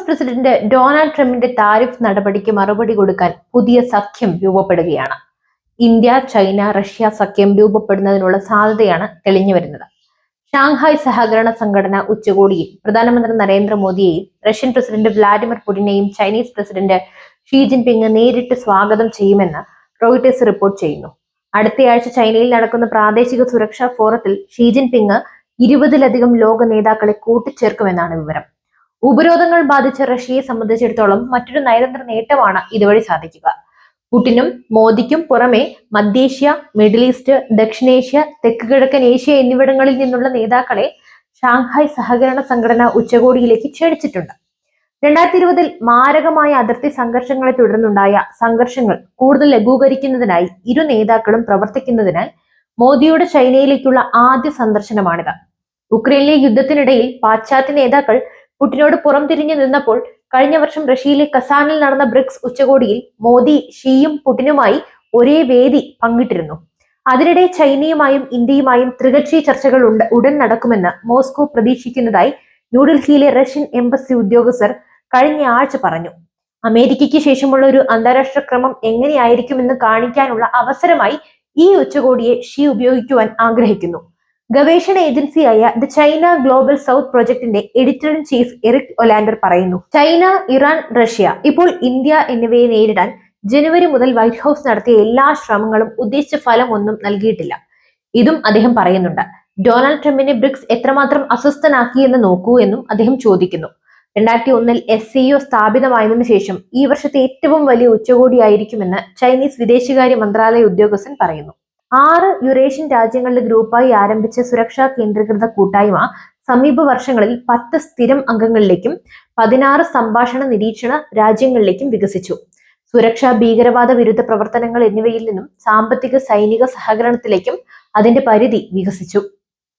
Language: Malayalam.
പ്രസിഡന്റ് ഡൊണാൾഡ് ട്രംപിന്റെ താരിഫ് നടപടിക്ക് മറുപടി കൊടുക്കാൻ പുതിയ സഖ്യം രൂപപ്പെടുകയാണ്. ഇന്ത്യ, ചൈന, റഷ്യ സഖ്യം രൂപപ്പെടുന്നതിനുള്ള സാധ്യതയാണ് തെളിഞ്ഞു വരുന്നത്. ഷാങ്ഹായ് സഹകരണ സംഘടന ഉച്ചകോടിയിൽ പ്രധാനമന്ത്രി നരേന്ദ്രമോദിയെയും റഷ്യൻ പ്രസിഡന്റ് വ്ളാഡിമിർ പുടിനെയും ചൈനീസ് പ്രസിഡന്റ് ഷീ ജിൻപിങ് നേരിട്ട് സ്വാഗതം ചെയ്യുമെന്ന് റോയിട്ടേഴ്സ് റിപ്പോർട്ട് ചെയ്യുന്നു. അടുത്തയാഴ്ച ചൈനയിൽ നടക്കുന്ന പ്രാദേശിക സുരക്ഷാ ഫോറത്തിൽ ഷീ ജിൻപിങ് 20-ലധികം ലോക നേതാക്കളെ കൂട്ടിച്ചേർക്കുമെന്നാണ് വിവരം. ഉപരോധങ്ങൾ ബാധിച്ച റഷ്യയെ സംബന്ധിച്ചിടത്തോളം മറ്റൊരു നയതന്ത്ര നേട്ടമാണ് ഇതുവഴി സാധിക്കുക. പുടിനും മോദിക്കും പുറമെ മധ്യേഷ്യ, മിഡിൽ ഈസ്റ്റ്, ദക്ഷിണേഷ്യ, തെക്ക് കിഴക്കൻ ഏഷ്യ എന്നിവിടങ്ങളിൽ നിന്നുള്ള നേതാക്കളെ ഷാങ്ഹായ് സഹകരണ സംഘടന ഉച്ചകോടിയിലേക്ക് ക്ഷണിച്ചിട്ടുണ്ട്. 2020 മാരകമായ അതിർത്തി സംഘർഷങ്ങളെ തുടർന്നുണ്ടായ സംഘർഷങ്ങൾ കൂടുതൽ ലഘൂകരിക്കുന്നതിനായി ഇരു നേതാക്കളും പ്രവർത്തിക്കുന്നതിനാൽ മോദിയുടെ ചൈനയിലേക്കുള്ള ആദ്യ സന്ദർശനമാണിത്. ഉക്രൈനിലെ യുദ്ധത്തിനിടയിൽ പാശ്ചാത്യ നേതാക്കൾ പുടിനോട് പുറംതിരിഞ്ഞു നിന്നപ്പോൾ കഴിഞ്ഞ വർഷം റഷ്യയിലെ കസാനിൽ നടന്ന ബ്രിക്സ് ഉച്ചകോടിയിൽ മോദി ഷീയും പുടിനുമായി ഒരേ വേദി പങ്കിട്ടിരുന്നു. അതിനിടെ ചൈനയുമായും ഇന്ത്യയുമായും ത്രികക്ഷി ചർച്ചകൾ ഉടൻ നടക്കുമെന്ന് മോസ്കോ പ്രതീക്ഷിക്കുന്നതായി ന്യൂഡൽഹിയിലെ റഷ്യൻ എംബസി ഉദ്യോഗസ്ഥർ കഴിഞ്ഞ ആഴ്ച പറഞ്ഞു. അമേരിക്കയ്ക്ക് ശേഷമുള്ള ഒരു അന്താരാഷ്ട്ര ക്രമം എങ്ങനെയായിരിക്കുമെന്ന് കാണിക്കാനുള്ള അവസരമായി ഈ ഉച്ചകോടിയെ ഷീ ഉപയോഗിക്കുവാൻ ആഗ്രഹിക്കുന്നു. ഗവേഷണ ഏജൻസിയായ ദ ചൈന ഗ്ലോബൽ സൗത്ത് പ്രൊജക്ടിന്റെ editor in chief Eric Olander പറയുന്നു, ചൈന, ഇറാൻ, റഷ്യ, ഇപ്പോൾ ഇന്ത്യ എന്നിവയെ നേരിടാൻ ജനുവരി മുതൽ വൈറ്റ് ഹൗസ് നടത്തിയ എല്ലാ ശ്രമങ്ങളും ഉദ്ദേശിച്ച ഫലം ഒന്നും നൽകിയിട്ടില്ല. ഇതും അദ്ദേഹം പറയുന്നുണ്ട്. ഡൊണാൾഡ് ട്രംപിനെ ബ്രിക്സ് എത്രമാത്രം അസ്വസ്ഥനാക്കിയെന്ന് നോക്കൂ എന്നും അദ്ദേഹം ചോദിക്കുന്നു. 2001 SCO സ്ഥാപിതമായതിനു ശേഷം ഈ വർഷത്തെ ഏറ്റവും വലിയ ഉച്ചകോടിയായിരിക്കുമെന്ന് ചൈനീസ് വിദേശകാര്യ മന്ത്രാലയ ഉദ്യോഗസ്ഥൻ പറയുന്നു. 6 യുറേഷ്യൻ രാജ്യങ്ങളുടെ ഗ്രൂപ്പായി ആരംഭിച്ച സുരക്ഷാ കേന്ദ്രീകൃത കൂട്ടായ്മ സമീപ വർഷങ്ങളിൽ 10 സ്ഥിരം അംഗങ്ങളിലേക്കും 16 സംഭാഷണ നിരീക്ഷണ രാജ്യങ്ങളിലേക്കും വികസിച്ചു. സുരക്ഷാ, ഭീകരവാദ വിരുദ്ധ പ്രവർത്തനങ്ങൾ എന്നിവയിൽ നിന്നും സാമ്പത്തിക, സൈനിക സഹകരണത്തിലേക്കും അതിന്റെ പരിധി വികസിച്ചു.